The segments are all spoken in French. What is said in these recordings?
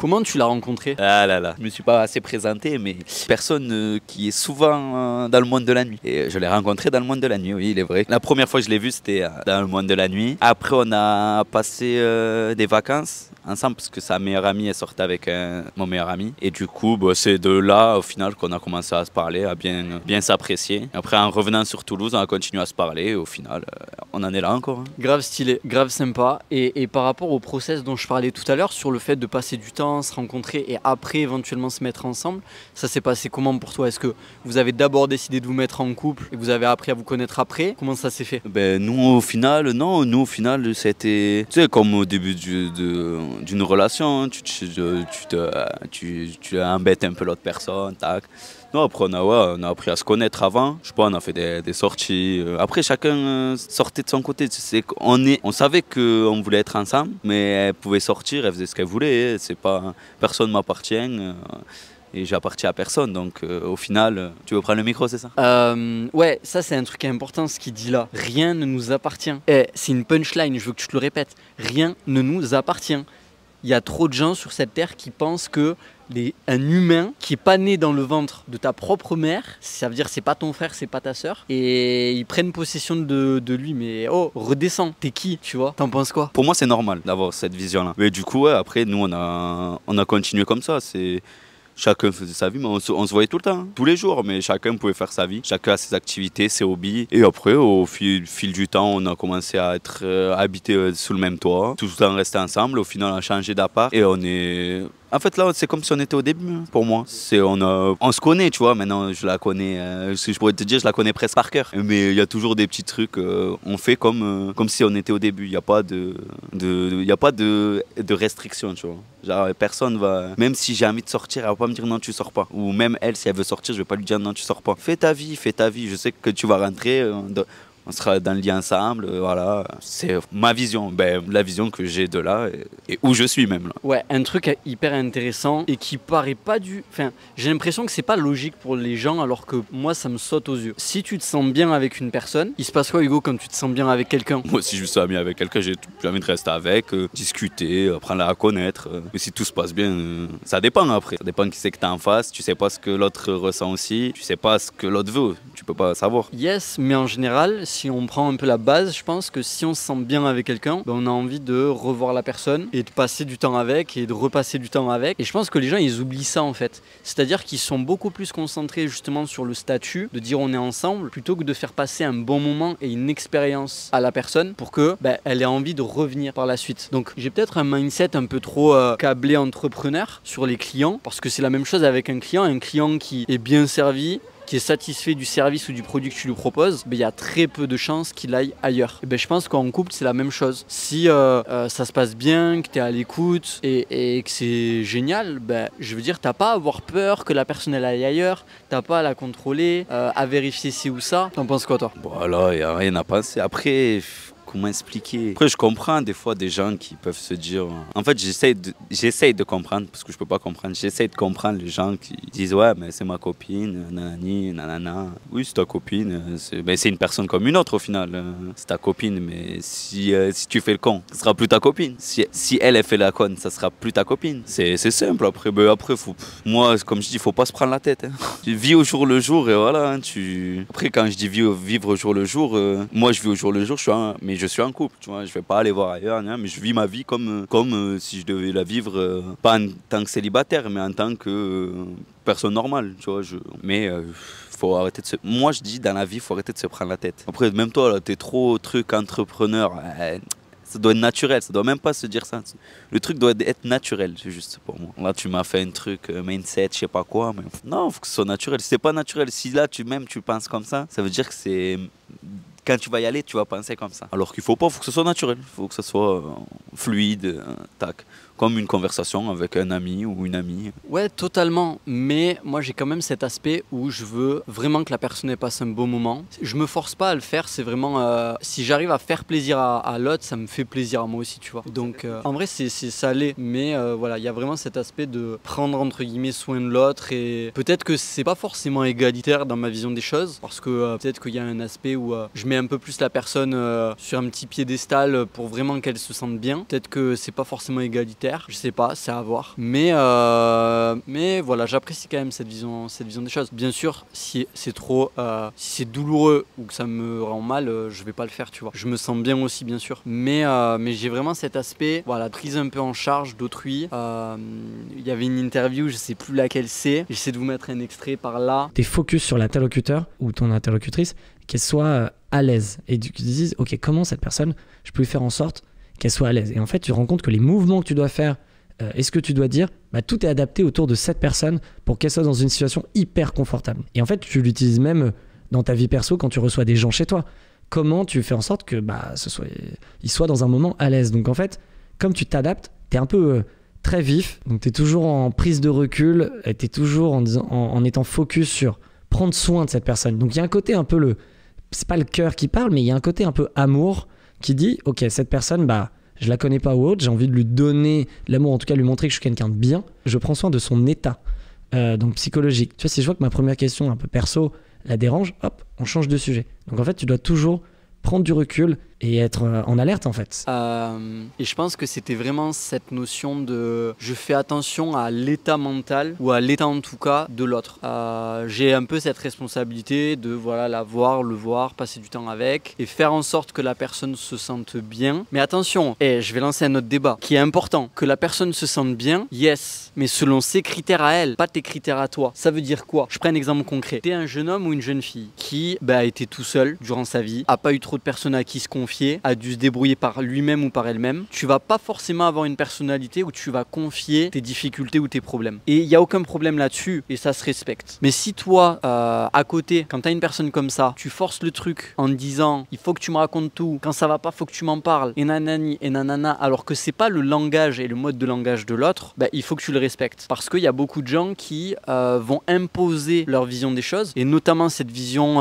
Comment tu l'as rencontré? Ah là là, je me suis pas assez présenté, mais personne qui est souvent dans le monde de la nuit. Et je l'ai rencontré dans le monde de la nuit, oui, il est vrai. La première fois que je l'ai vu, c'était dans le monde de la nuit. Après, on a passé des vacances ensemble parce que sa meilleure amie est sortie avec mon meilleur ami. Et du coup, bah, c'est de là, au final, qu'on a commencé à se parler, à bien s'apprécier. Après, en revenant sur Toulouse, on a continué à se parler. Et au final, on en est là encore. Hein. Grave stylé, grave sympa. Et par rapport au process dont je parlais tout à l'heure, sur le fait de passer du temps, se rencontrer et après éventuellement se mettre ensemble, ça s'est passé comment pour toi? Est-ce que vous avez d'abord décidé de vous mettre en couple et vous avez appris à vous connaître après? Comment ça s'est fait? Ben, nous, au final, non. Nous, au final, c'était, tu sais, comme au début d'une relation, hein, tu embêtes un peu l'autre personne, tac. Non, après, on a appris à se connaître avant. Je sais pas, on a fait des sorties. Après, chacun sortait de son côté. On savait qu'on voulait être ensemble, mais elle pouvait sortir, elle faisait ce qu'elle voulait. C'est pas, personne ne m'appartient. Et j'appartiens à personne, donc au final, tu veux prendre le micro, c'est ça? Ouais, ça c'est un truc important ce qu'il dit là. Rien ne nous appartient. C'est une punchline, je veux que tu te le répètes. Rien ne nous appartient. Il y a trop de gens sur cette terre qui pensent que un humain qui est pas né dans le ventre de ta propre mère, ça veut dire c'est pas ton frère, c'est pas ta sœur, et ils prennent possession de lui. Mais oh, redescends, t'es qui, tu vois? T'en penses quoi? Pour moi, c'est normal d'avoir cette vision-là. Mais du coup, ouais, après, nous, on a continué comme ça. Chacun faisait sa vie, mais on se voyait tout le temps, hein, tous les jours, mais chacun pouvait faire sa vie, chacun a ses activités, ses hobbies. Et après, au fil du temps, on a commencé à être habités sous le même toit, tout le temps resté ensemble. Au final, on a changé d'appart et on est... En fait, là, c'est comme si on était au début, hein, pour moi. On se connaît, tu vois, maintenant, je la connais, je pourrais te dire, je la connais presque par cœur. Mais il y a toujours des petits trucs, on fait comme si on était au début. Il n'y a pas de restriction, tu vois. Genre, personne va... Même si j'ai envie de sortir, elle va pas me dire non, tu sors pas. Ou même elle, si elle veut sortir, je vais pas lui dire non, tu sors pas. Fais ta vie, fais ta vie. Je sais que tu vas rentrer... on sera dans le lit ensemble, voilà. C'est ma vision, la vision que j'ai de là et où je suis même là. Ouais, un truc hyper intéressant et qui paraît pas Enfin, j'ai l'impression que c'est pas logique pour les gens alors que moi ça me saute aux yeux. Si tu te sens bien avec une personne, il se passe quoi Hugo quand tu te sens bien avec quelqu'un? Moi si je suis bien avec quelqu'un, j'ai envie de rester avec, discuter, apprendre à la connaître. Mais si tout se passe bien, ça dépend après. Ça dépend qui c'est que t'as en face, tu sais pas ce que l'autre ressent aussi, tu sais pas ce que l'autre veut, tu peux pas savoir. Yes, mais en général, si on prend un peu la base, je pense que si on se sent bien avec quelqu'un, on a envie de revoir la personne et de passer du temps avec et de repasser du temps avec. Et je pense que les gens, ils oublient ça en fait. C'est-à-dire qu'ils sont beaucoup plus concentrés justement sur le statut, de dire on est ensemble, plutôt que de faire passer un bon moment et une expérience à la personne pour que elle ait envie de revenir par la suite. Donc j'ai peut-être un mindset un peu trop câblé entrepreneur sur les clients, parce que c'est la même chose avec un client qui est bien servi, qui est satisfait du service ou du produit que tu lui proposes, il y a très peu de chances qu'il aille ailleurs. Et je pense qu'en couple, c'est la même chose. Si ça se passe bien, que tu es à l'écoute et que c'est génial, je veux dire, t'as pas à avoir peur que la personne elle aille ailleurs, t'as pas à la contrôler, à vérifier ci ou ça. T'en penses quoi toi? Voilà, il n'y a rien à penser. Après... Comment expliquer? Après, je comprends des fois des gens qui peuvent se dire... En fait, j'essaye de comprendre, parce que je peux pas comprendre. J'essaye de comprendre les gens qui disent « Ouais, mais c'est ma copine, nanani, nanana. » Oui, c'est ta copine. C'est une personne comme une autre, au final. C'est ta copine, mais si tu fais le con, ce sera plus ta copine. Si elle fait la conne, ça sera plus ta copine. C'est simple. Après, moi, comme je dis, faut pas se prendre la tête. Hein. Tu vis au jour le jour, et voilà. Hein, Après, quand je dis vivre au jour le jour, moi, je vis au jour le jour, mais je suis en couple, tu vois, je vais pas aller voir ailleurs, mais je vis ma vie comme si je devais la vivre, pas en tant que célibataire, mais en tant que personne normale, tu vois. Faut arrêter de se... Moi, je dis, dans la vie, faut arrêter de se prendre la tête. Après, même toi, là, t'es trop truc entrepreneur. Ça doit être naturel, ça doit même pas se dire ça. Le truc doit être naturel, c'est juste pour moi. Là, tu m'as fait un truc, mindset, je sais pas quoi, mais non, faut que ce soit naturel. Si c'est pas naturel, si là, tu penses comme ça veut dire que c'est... Quand tu vas y aller, tu vas penser comme ça. Alors qu'il faut pas, faut que ce soit naturel, faut que ce soit fluide, tac. Comme une conversation avec un ami ou une amie. Ouais, totalement. Mais moi, j'ai quand même cet aspect où je veux vraiment que la personne passe un bon moment. Je me force pas à le faire. C'est vraiment... si j'arrive à faire plaisir à l'autre, ça me fait plaisir à moi aussi, tu vois. Donc, en vrai, c'est salé. Mais voilà, il y a vraiment cet aspect de prendre, entre guillemets, soin de l'autre. Et peut-être que c'est pas forcément égalitaire dans ma vision des choses. Parce que peut-être qu'il y a un aspect où je mets un peu plus la personne sur un petit piédestal pour vraiment qu'elle se sente bien. Peut-être que c'est pas forcément égalitaire, je sais pas, c'est à voir. Mais voilà, j'apprécie quand même cette vision des choses. Bien sûr, si c'est trop, si c'est douloureux ou que ça me rend mal, je vais pas le faire, tu vois. Je me sens bien aussi, bien sûr. Mais j'ai vraiment cet aspect, voilà, prise un peu en charge d'autrui. Il y avait une interview, je sais plus laquelle c'est. J'essaie de vous mettre un extrait par là. T'es focus sur l'interlocuteur ou ton interlocutrice, qu'elle soit à l'aise. Et tu te dises, ok, comment cette personne, je peux faire en sorte qu'elle soit à l'aise. Et en fait, tu te rends compte que les mouvements que tu dois faire et ce que tu dois dire, tout est adapté autour de cette personne pour qu'elle soit dans une situation hyper confortable. Et en fait, tu l'utilises même dans ta vie perso quand tu reçois des gens chez toi. Comment tu fais en sorte que ils soient dans un moment à l'aise. Donc en fait, comme tu t'adaptes, tu es un peu très vif, donc tu es toujours en prise de recul, et tu es toujours en étant focus sur prendre soin de cette personne. Donc il y a un côté un peu c'est pas le cœur qui parle, mais il y a un côté un peu amour qui dit, ok, cette personne, je la connais pas ou autre, j'ai envie de lui donner l'amour, en tout cas lui montrer que je suis quelqu'un de bien. Je prends soin de son état, donc psychologique. Tu vois, si je vois que ma première question un peu perso la dérange, hop, on change de sujet. Donc en fait, tu dois toujours prendre du recul et être en alerte en fait. Et je pense que c'était vraiment cette notion de je fais attention à l'état mental ou à l'état en tout cas de l'autre. J'ai un peu cette responsabilité de la voir, le voir, passer du temps avec et faire en sorte que la personne se sente bien. Mais attention, je vais lancer un autre débat qui est important. Que la personne se sente bien, yes, mais selon ses critères à elle, pas tes critères à toi. Ça veut dire quoi? Je prends un exemple concret. T'es un jeune homme ou une jeune fille qui a été tout seul durant sa vie, a pas eu trop de personnes à qui se confier, a dû se débrouiller par lui-même ou par elle-même, tu vas pas forcément avoir une personnalité où tu vas confier tes difficultés ou tes problèmes. Et il n'y a aucun problème là-dessus et ça se respecte. Mais si toi, à côté, quand tu as une personne comme ça, tu forces le truc en disant il faut que tu me racontes tout, quand ça va pas, faut que tu m'en parles, et nanani, et nanana, alors que c'est pas le langage et le mode de langage de l'autre, il faut que tu le respectes. Parce qu'il y a beaucoup de gens qui vont imposer leur vision des choses et notamment cette vision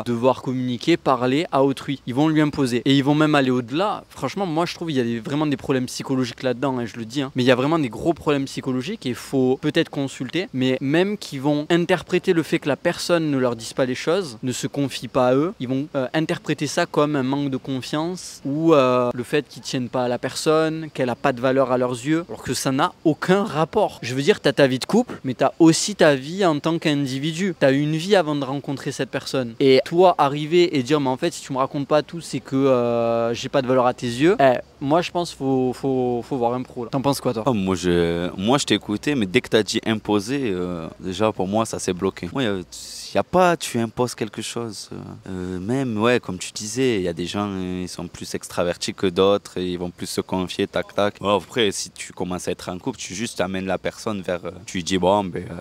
devoir communiquer, parler à autrui. Ils vont lui imposer. Et ils vont même aller au-delà. Franchement, moi je trouve qu'il y a vraiment des problèmes psychologiques là-dedans, je le dis. Mais il y a vraiment des gros problèmes psychologiques et il faut peut-être consulter. Mais même qui vont interpréter le fait que la personne ne leur dise pas les choses, ne se confie pas à eux, ils vont interpréter ça comme un manque de confiance ou le fait qu'ils tiennent pas à la personne, qu'elle a pas de valeur à leurs yeux, alors que ça n'a aucun rapport. Je veux dire, tu as ta vie de couple, mais tu as aussi ta vie en tant qu'individu. Tu as une vie avant de rencontrer cette personne. Et toi, arriver et dire, mais en fait, si tu me racontes pas tout, c'est que j'ai pas de valeur à tes yeux. Moi, je pense qu'il faut voir un pro. T'en penses quoi, toi? Moi, je t'ai écouté, mais dès que t'as dit imposer, déjà pour moi, ça s'est bloqué. Moi, y a pas, tu imposes quelque chose. Même, comme tu disais, il y a des gens, ils sont plus extravertis que d'autres et ils vont plus se confier, tac, tac. Après, si tu commences à être en couple, tu juste amènes la personne vers. Tu lui dis,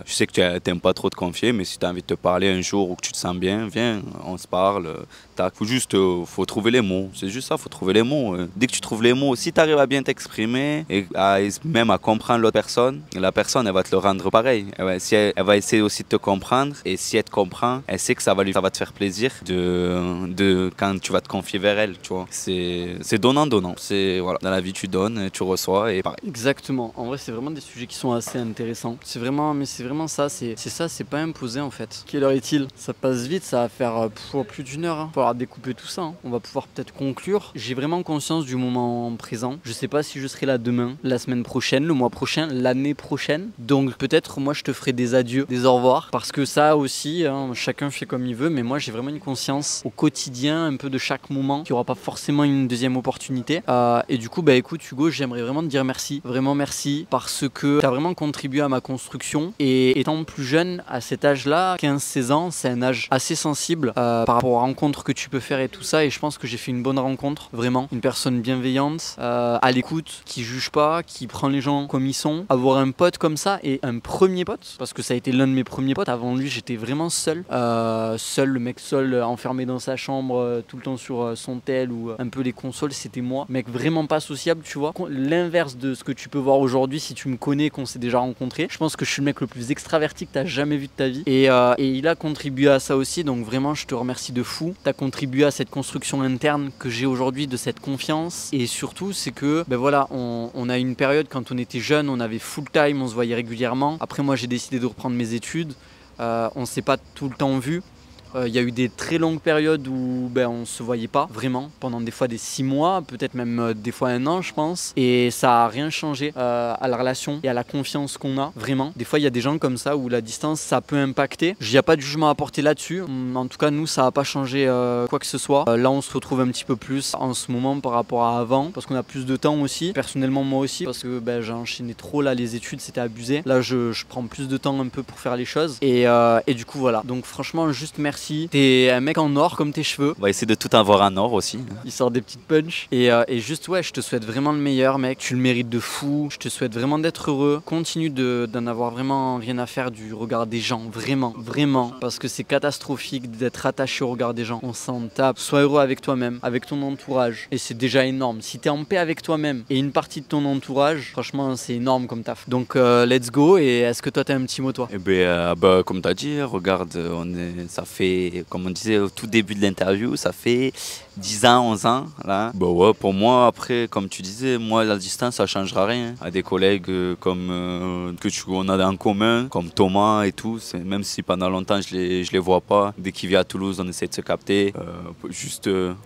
je sais que tu n'aimes pas trop te confier, mais si tu as envie de te parler un jour ou que tu te sens bien, viens, on se parle. Tac. Faut trouver les mots. C'est juste ça, faut trouver les mots. Dès que tu trouves les mots, si tu arrives à bien t'exprimer et même à comprendre l'autre personne, la personne, elle va te le rendre pareil. Elle va essayer aussi de te comprendre et si elle te comprend, elle sait que ça va te faire plaisir quand tu vas te confier vers elle, tu vois. C'est donnant-donnant. Dans la vie, tu donnes, tu reçois et pareil. Exactement. En vrai, c'est vraiment des sujets qui sont assez intéressants. C'est vraiment ça, c'est pas imposé en fait. Quelle heure est-il? Ça passe vite, ça va faire plus d'1 heure. On va découper tout ça. On va pouvoir peut-être conclure. J'ai vraiment conscience du moment présent. Je sais pas si je serai là demain, la semaine prochaine, le mois prochain, l'année prochaine. Donc peut-être moi je te ferai des adieux, des au revoir. Parce que ça aussi, chacun fait comme il veut. Mais moi j'ai vraiment une conscience au quotidien, un peu de chaque moment, qu'il n'y aura pas forcément une deuxième opportunité. Et du coup, écoute Hugo, j'aimerais vraiment te dire merci. Vraiment merci. Parce que tu as vraiment contribué à ma construction. Et étant plus jeune, à cet âge-là, 15-16 ans, c'est un âge assez sensible par rapport aux rencontres que tu peux faire et tout ça. Et je pense que j'ai fait une bonne rencontre. Vraiment. Une personne bienveillante, à l'écoute, qui juge pas, qui prend les gens comme ils sont. Avoir un pote comme ça et un premier pote, parce que ça a été l'un de mes premiers potes. Avant lui, j'étais vraiment seul. Le mec seul, enfermé dans sa chambre, tout le temps sur son tel ou un peu les consoles, c'était moi. Mec vraiment pas sociable, tu vois. L'inverse de ce que tu peux voir aujourd'hui si tu me connais, qu'on s'est déjà rencontré. Je pense que je suis le mec le plus extraverti que t'as jamais vu de ta vie. Et il a contribué à ça aussi, donc vraiment, je te remercie de fou. T'as contribué à cette construction interne que j'ai aujourd'hui, de cette confiance. Et surtout, c'est que, on a une période quand on était jeune, on avait full time, on se voyait régulièrement. Après, moi, j'ai décidé de reprendre mes études. On s'est pas tout le temps vu. Il y a eu des très longues périodes où on se voyait pas vraiment, pendant des fois des 6 mois, peut-être même des fois 1 an je pense. Et ça a rien changé à la relation et à la confiance qu'on a, vraiment. Des fois il y a des gens comme ça où la distance ça peut impacter. Il n'y a pas de jugement à porter là-dessus. En tout cas nous ça n'a pas changé quoi que ce soit. Là on se retrouve un petit peu plus en ce moment par rapport à avant, parce qu'on a plus de temps aussi. Personnellement moi aussi, parce que j'ai enchaîné trop là, les études c'était abusé. Là je prends plus de temps un peu pour faire les choses. Et du coup voilà. Donc franchement juste merci. T'es un mec en or comme tes cheveux. On va essayer de tout avoir en or aussi. Il sort des petites punches. Et juste ouais, je te souhaite vraiment le meilleur mec. Tu le mérites de fou. Je te souhaite vraiment d'être heureux. Continue d'en avoir vraiment rien à faire du regard des gens. Vraiment, vraiment. Parce que c'est catastrophique d'être attaché au regard des gens. On s'en tape. Sois heureux avec toi-même, avec ton entourage. Et c'est déjà énorme. Si t'es en paix avec toi-même et une partie de ton entourage, franchement c'est énorme comme taf. Donc let's go. Et est-ce que toi t'as un petit mot toi? Eh bien, comme tu as dit, regarde, ça fait, comme on disait au tout début de l'interview, ça fait 10 ans, 11 ans. Là. Bah ouais, pour moi, après, comme tu disais, moi, la distance, ça ne changera rien. À des collègues on a en commun, comme Thomas et tout, même si pendant longtemps, je les vois pas. Dès qu'il vient à Toulouse, on essaie de se capter.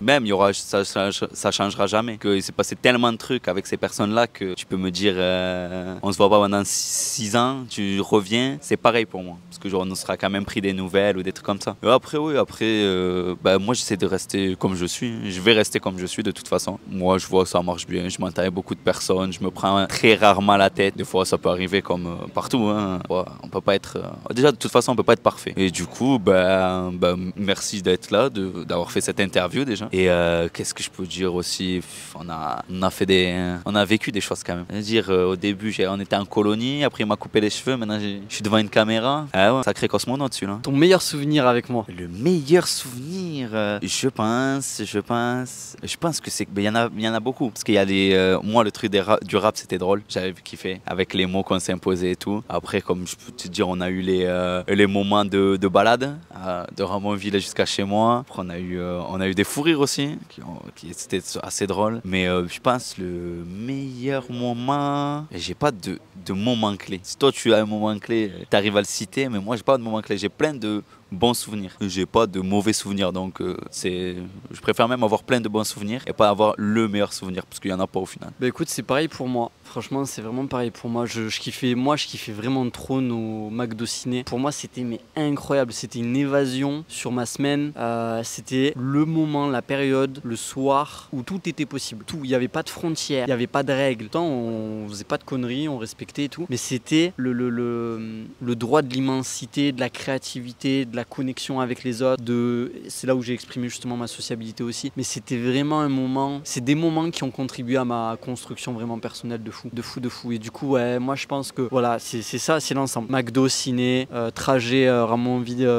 Même, ça changera jamais. Il s'est passé tellement de trucs avec ces personnes-là que tu peux me dire, on se voit pas pendant 6 ans, tu reviens, c'est pareil pour moi. Parce que on sera quand même pris des nouvelles ou des trucs comme ça. Et après, moi, j'essaie de rester comme je suis. Je vais rester comme je suis de toute façon. Moi, je vois que ça marche bien. Je m'entends avec beaucoup de personnes. Je me prends très rarement la tête. Des fois, ça peut arriver comme partout. Hein. Ouais, on peut pas être... Déjà, de toute façon, on peut pas être parfait. Et du coup, merci d'être là, d'avoir fait cette interview déjà. Et qu'est-ce que je peux dire aussi? On a vécu des choses quand même. C'est-à-dire, au début, on était en colonie. Après, il m'a coupé les cheveux. Maintenant, je suis devant une caméra. Ah ouais, sacré cosmonaute dessus là. Ton meilleur souvenir avec moi? Le meilleur souvenir, je pense que c'est, il y en a beaucoup. Parce qu'il y a moi le truc du rap c'était drôle, j'avais kiffé avec les mots qu'on s'imposait et tout. Après comme je peux te dire, on a eu les moments de balade de Ramonville jusqu'à chez moi. Après on a eu des fous rires aussi, qui c'était assez drôle. Mais je pense le meilleur moment, j'ai pas de moment clé. Si toi tu as un moment clé, t'arrives à le citer, mais moi j'ai pas de moment clé. J'ai plein de bons souvenirs. J'ai pas de mauvais souvenirs, donc je préfère même avoir plein de bons souvenirs et pas avoir le meilleur souvenir, parce qu'il y en a pas au final. Bah écoute, c'est pareil pour moi. Franchement, c'est vraiment pareil pour moi. Je kiffais vraiment trop nos McDo ciné. Pour moi, c'était incroyable. C'était une évasion sur ma semaine. C'était le moment, la période, le soir où tout était possible. Tout. Il n'y avait pas de frontières, il n'y avait pas de règles. Tant on faisait pas de conneries, on respectait et tout. Mais c'était le droit de l'immensité, de la créativité, de la connexion avec les autres. C'est là où j'ai exprimé justement ma sociabilité aussi. Mais c'était vraiment un moment. C'est des moments qui ont contribué à ma construction vraiment personnelle de fou. Et du coup, ouais, moi je pense que voilà, c'est ça, c'est l'ensemble. McDo, ciné, trajet, Ramonville,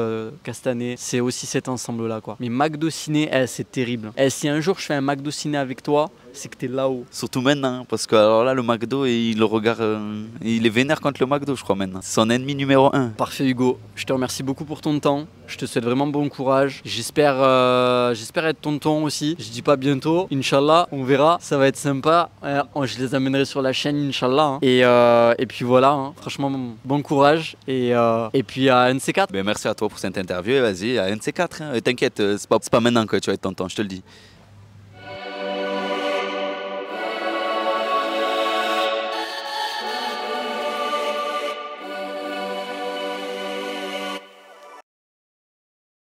Castanet, c'est aussi cet ensemble-là, quoi. Mais McDo, ciné, c'est terrible. Si un jour je fais un McDo, ciné avec toi, c'est que t'es là-haut. Surtout maintenant, parce que alors là, le McDo, il le regarde, il est vénère contre le McDo, je crois maintenant. C'est son ennemi numéro 1. Parfait Hugo, je te remercie beaucoup pour ton temps. Je te souhaite vraiment bon courage. J'espère être tonton aussi. Je dis pas bientôt, Inch'Allah, on verra. Ça va être sympa. Je les amènerai sur la chaîne, Inch'Allah. Hein. Et puis voilà, hein. Franchement, bon courage. Et puis à un de ces quatre. Merci à toi pour cette interview. Et vas-y, à un de ces quatre. Hein. T'inquiète, c'est pas maintenant que tu vas être tonton, je te le dis.